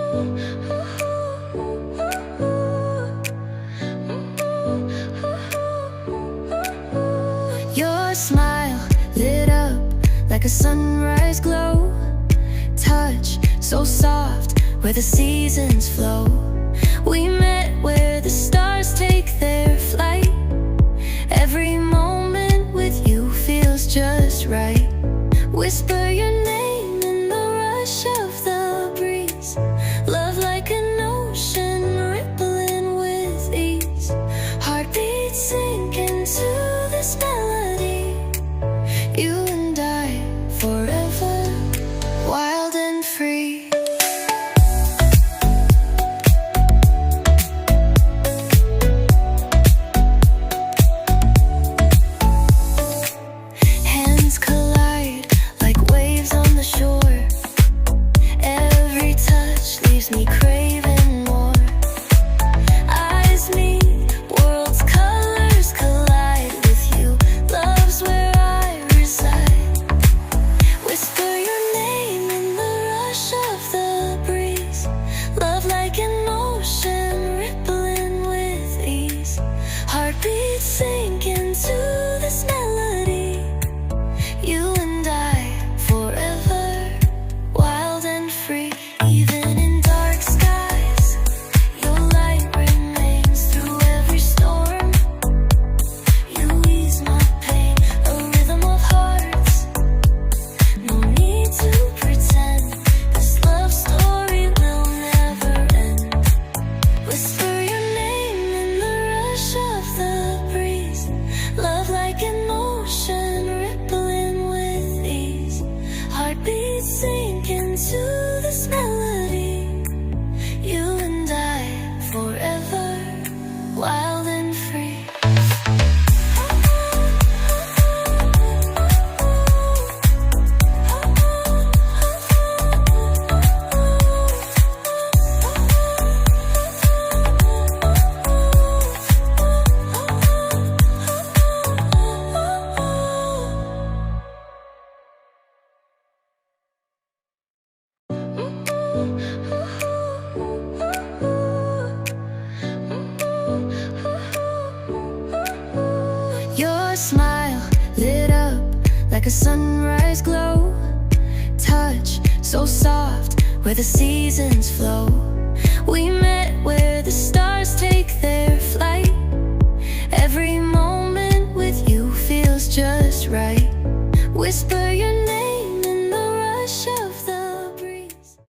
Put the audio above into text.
Your smile lit up like a sunrise glow. Touch so soft where the seasons flow. We met where the stars take their flight. Every moment with you feels just right. Whisper your name in the rush of the breeze. Love like an ocean rippling with ease. Heartbeats sink into this melody. You and I forever, wild and free. Hands collide like waves on the shore. Every touch leaves me craving more. Eyes meet, worlds' colors collide with you. Love's where I reside. Whisper your name in the rush of the breeze. Love like an ocean rippling with ease. Heartbeats sink into this melody. You and I forever, wild and free. Even in dark skies, your light remains through every storm. You ease my pain, a rhythm of hearts. No need to pretend, this love story will never end. Whisper your name in the rush of the breeze. Love like an ocean rippling with ease. Heartbeats sink into this melody. You and I forever, wild and free. Your smile lit up like a sunrise glow. Touch so soft where the seasons flow. We met where the stars take their flight. Every moment with you feels just right. Whisper your